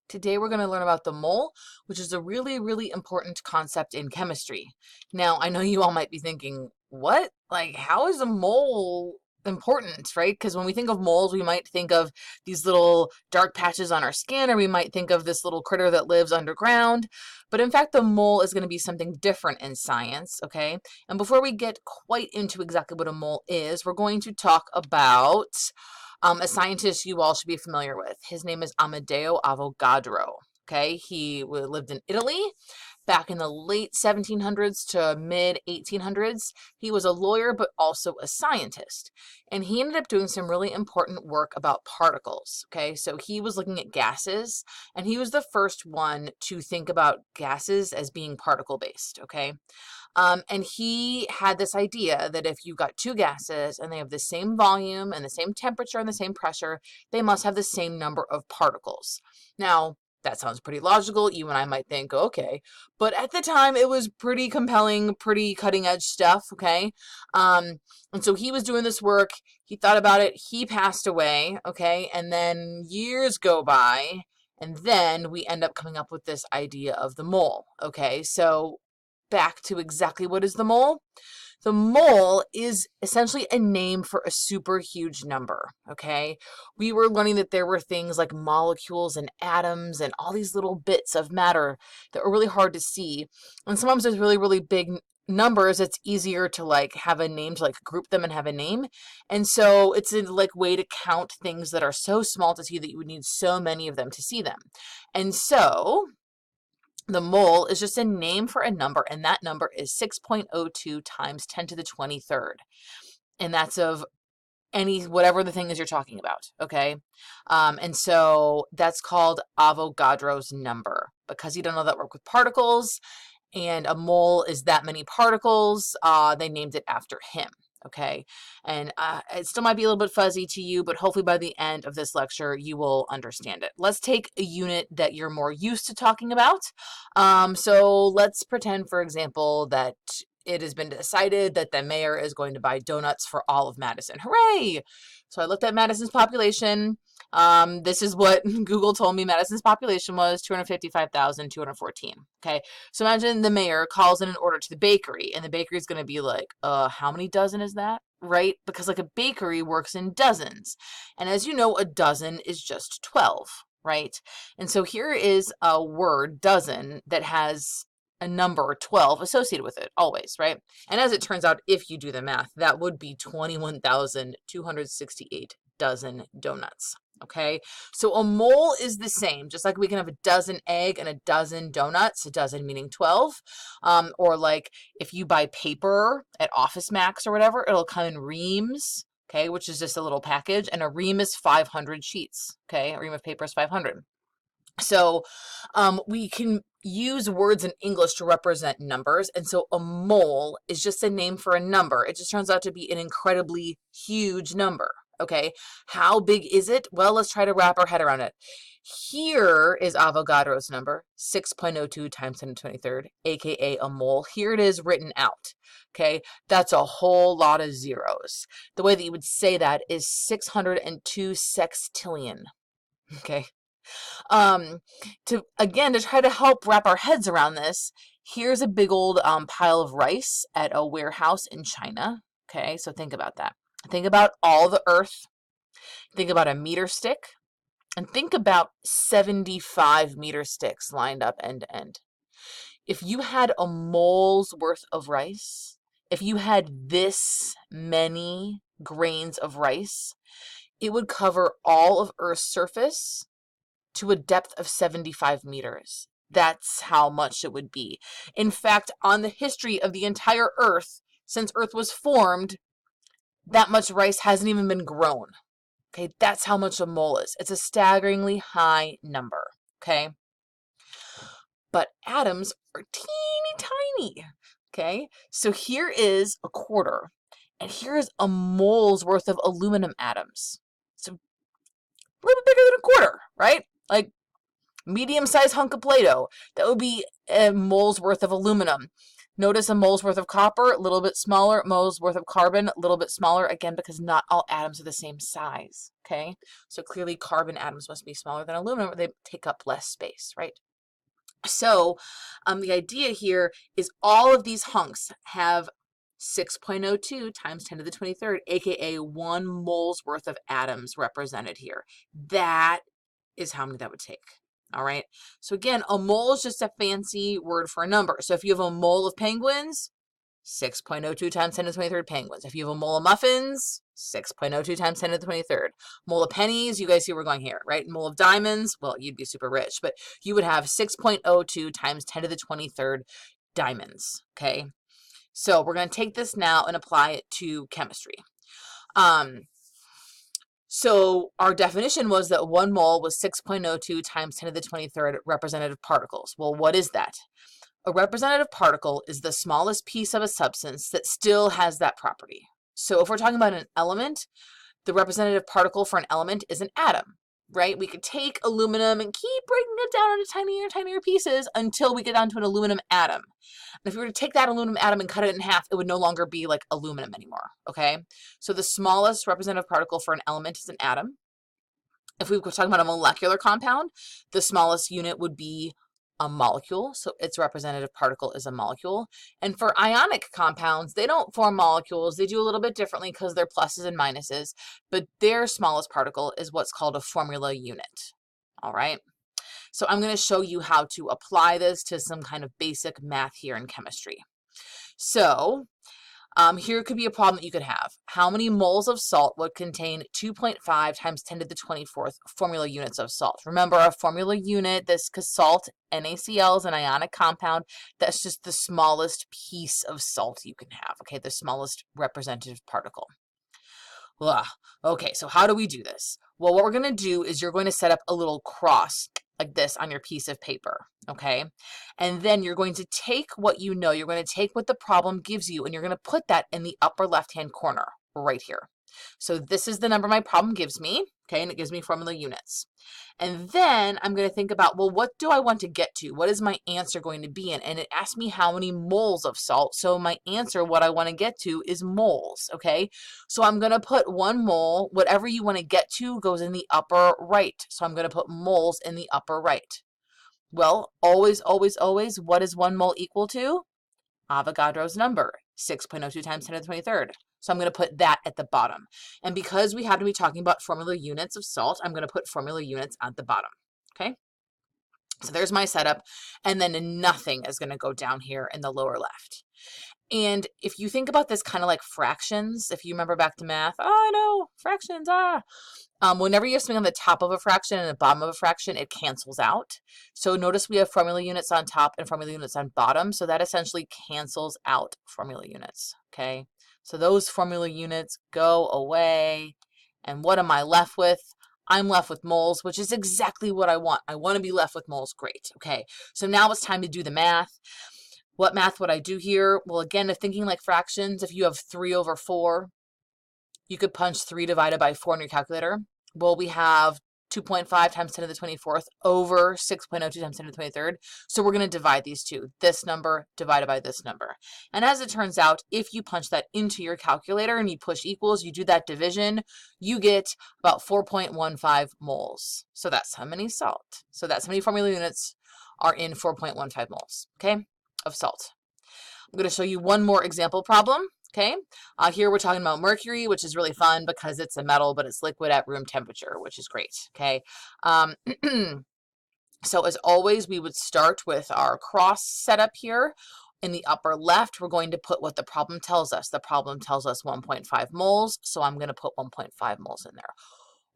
Today we're going to learn about the mole, which is a really, really important concept in chemistry. Now, I know you all might be thinking, what? Like, how is a mole important, right? Because when we think of moles, we might think of these little dark patches on our skin, or we might think of this little critter that lives underground. But in fact, the mole is going to be something different in science, okay? And before we get quite into exactly what a mole is, we're going to talk about a scientist you all should be familiar with. His name is Amedeo Avogadro. Okay, he lived in Italy back in the late 1700s to mid 1800s. He was a lawyer, but also a scientist. And he ended up doing some really important work about particles. Okay, so he was looking at gases, and he was the first one to think about gases as being particle based. Okay, and he had this idea that if you got two gases and they have the same volume and the same temperature and the same pressure, they must have the same number of particles. Now, that sounds pretty logical. You and I might think, okay. But at the time, it was pretty compelling, pretty cutting edge stuff, okay? And so he was doing this work. He thought about it. He passed away, okay? And then years go by. And then we end up coming up with this idea of the mole, okay? So back to exactly what is the mole. The mole is essentially a name for a super huge number, okay? We were learning that there were things like molecules and atoms and all these little bits of matter that were really hard to see. And sometimes there's really, really big numbers, it's easier to like have a name, to like group them and have a name. And so it's a like way to count things that are so small to see that you would need so many of them to see them. And so the mole is just a name for a number, and that number is 6.02 times 10 to the 23rd. And that's of whatever the thing is you're talking about, okay? And so that's called Avogadro's number because he done all that work with particles, and a mole is that many particles. They named it after him. Okay, and it still might be a little bit fuzzy to you, but hopefully by the end of this lecture, you will understand it. Let's take a unit that you're more used to talking about. So let's pretend, for example, that it has been decided that the mayor is going to buy donuts for all of Madison. Hooray! So I looked at Madison's population. This is what Google told me Madison's population was, 255,214. Okay, so imagine the mayor calls in an order to the bakery, and the bakery is going to be like, how many dozen is that? Right? Because like a bakery works in dozens. And as you know, a dozen is just 12, right? And so here is a word, dozen, that has a number 12 associated with it always, right? And as it turns out, if you do the math, that would be 21,268 dozen donuts. Okay, so a mole is the same, just like we can have a dozen egg and a dozen donuts, a dozen meaning 12. Or like if you buy paper at Office Max or whatever, it'll come in reams, okay, which is just a little package, and a ream is 500 sheets, okay, a ream of paper is 500. So we can use words in English to represent numbers. And so a mole is just a name for a number. It just turns out to be an incredibly huge number. Okay, how big is it? Well, let's try to wrap our head around it. Here is Avogadro's number, 6.02 times 10 to the 23rd, aka a mole. Here it is written out. Okay, that's a whole lot of zeros. The way that you would say that is 602 sextillion. Okay, to try to help wrap our heads around this, here's a big old pile of rice at a warehouse in China. Okay, so think about that. Think about all the earth. Think about a meter stick, and think about 75 meter sticks lined up end to end. If you had a mole's worth of rice, if you had this many grains of rice, it would cover all of Earth's surface to a depth of 75 meters. That's how much it would be. In fact, on the history of the entire Earth, since Earth was formed, that much rice hasn't even been grown. Okay, that's how much a mole is. It's a staggeringly high number. Okay, but atoms are teeny tiny. Okay, so here is a quarter, and here is a mole's worth of aluminum atoms. So a little bit bigger than a quarter, right? Like medium-sized hunk of Play-Doh. That would be a mole's worth of aluminum. Notice a mole's worth of copper, a little bit smaller. Mole's worth of carbon, a little bit smaller. Again, because not all atoms are the same size, okay? So clearly carbon atoms must be smaller than aluminum, or they take up less space, right? So the idea here is all of these hunks have 6.02 times 10 to the 23rd, aka 1 mole's worth of atoms represented here. That is how many that would take. All right. So again, a mole is just a fancy word for a number. So if you have a mole of penguins, 6.02 times 10 to the 23rd penguins. If you have a mole of muffins, 6.02 times 10 to the 23rd. Mole of pennies, you guys see where we're going here, right? Mole of diamonds, well, you'd be super rich, but you would have 6.02 times 10 to the 23rd diamonds, okay? So we're going to take this now and apply it to chemistry. So our definition was that 1 mole was 6.02 times 10 to the 23rd representative particles. Well, what is that? A representative particle is the smallest piece of a substance that still has that property. So if we're talking about an element, the representative particle for an element is an atom, right? We could take aluminum and keep breaking it down into tinier and tinier pieces until we get down to an aluminum atom. And if we were to take that aluminum atom and cut it in half, it would no longer be like aluminum anymore, okay? So the smallest representative particle for an element is an atom. If we were talking about a molecular compound, the smallest unit would be a molecule, so its representative particle is a molecule. And for ionic compounds, they don't form molecules. They do a little bit differently because they're pluses and minuses, but their smallest particle is what's called a formula unit. All right. So I'm going to show you how to apply this to some kind of basic math here in chemistry. So here could be a problem that you could have. How many moles of salt would contain 2.5 times 10 to the 24th formula units of salt? Remember, a formula unit, this because salt, NaCl, is an ionic compound. That's just the smallest piece of salt you can have, okay? The smallest representative particle. Ugh. Okay, so how do we do this? Well, what we're going to do is you're going to set up a little cross like this on your piece of paper, okay? And then you're going to take what you know, you're going to take what the problem gives you, and you're going to put that in the upper left-hand corner right here. So this is the number my problem gives me, okay, and it gives me formula units. And then I'm going to think about, well, what do I want to get to? What is my answer going to be in? And it asks me how many moles of salt. So my answer, what I want to get to is moles, okay? So I'm going to put 1 mole, whatever you want to get to goes in the upper right. So I'm going to put moles in the upper right. Well, always, always, always, what is 1 mole equal to? Avogadro's number, 6.02 times 10 to the 23rd. So I'm going to put that at the bottom. And because we have to be talking about formula units of salt, I'm going to put formula units at the bottom, okay? So there's my setup, and then nothing is going to go down here in the lower left. And if you think about this kind of like fractions, if you remember back to math, oh, I know, fractions, whenever you have something on the top of a fraction and the bottom of a fraction, it cancels out. So notice we have formula units on top and formula units on bottom. So that essentially cancels out formula units, okay? So those formula units go away. And what am I left with? I'm left with moles, which is exactly what I want. I want to be left with moles. Great, okay? So now it's time to do the math. What math would I do here? Well, again, if thinking like fractions, if you have 3 over 4, you could punch 3 divided by 4 in your calculator. Well, we have 2.5 times 10 to the 24th over 6.02 times 10 to the 23rd. So we're going to divide these two. This number divided by this number. And as it turns out, if you punch that into your calculator and you push equals, you do that division, you get about 4.15 moles. So that's how many salt. So that's how many formula units are in 4.15 moles, okay, of salt. I'm going to show you one more example problem. Okay, here we're talking about mercury, which is really fun because it's a metal, but it's liquid at room temperature, which is great. Okay, so as always, we would start with our cross setup here. In the upper left, we're going to put what the problem tells us. The problem tells us 1.5 moles, so I'm going to put 1.5 moles in there.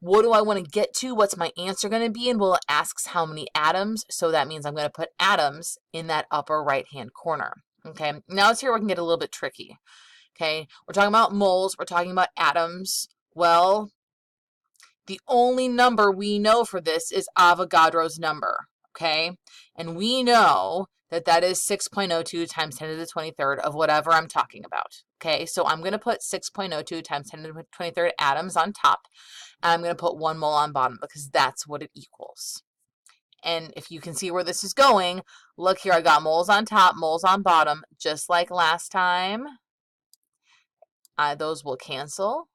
What do I want to get to? What's my answer going to be? And well, it asks how many atoms, so that means I'm going to put atoms in that upper right-hand corner. Okay, now it's here we can get a little bit tricky. Okay, we're talking about moles, we're talking about atoms. Well, the only number we know for this is Avogadro's number, okay? And we know that that is 6.02 times 10 to the 23rd of whatever I'm talking about, okay? So I'm going to put 6.02 times 10 to the 23rd atoms on top, and I'm going to put 1 mole on bottom because that's what it equals. And if you can see where this is going, look here, I got moles on top, moles on bottom, just like last time. Those will cancel.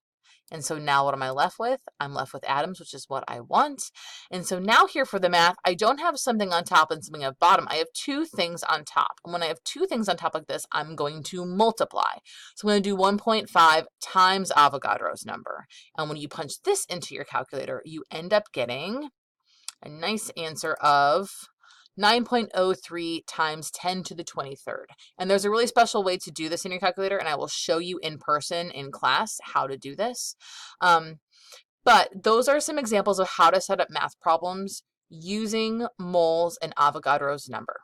And so now what am I left with? I'm left with atoms, which is what I want. And so now here for the math, I don't have something on top and something at bottom. I have two things on top. And when I have two things on top like this, I'm going to multiply. So I'm going to do 1.5 times Avogadro's number. And when you punch this into your calculator, you end up getting a nice answer of 9.03 times 10 to the 23rd. And there's a really special way to do this in your calculator, and I will show you in person in class how to do this. But those are some examples of how to set up math problems using moles and Avogadro's number.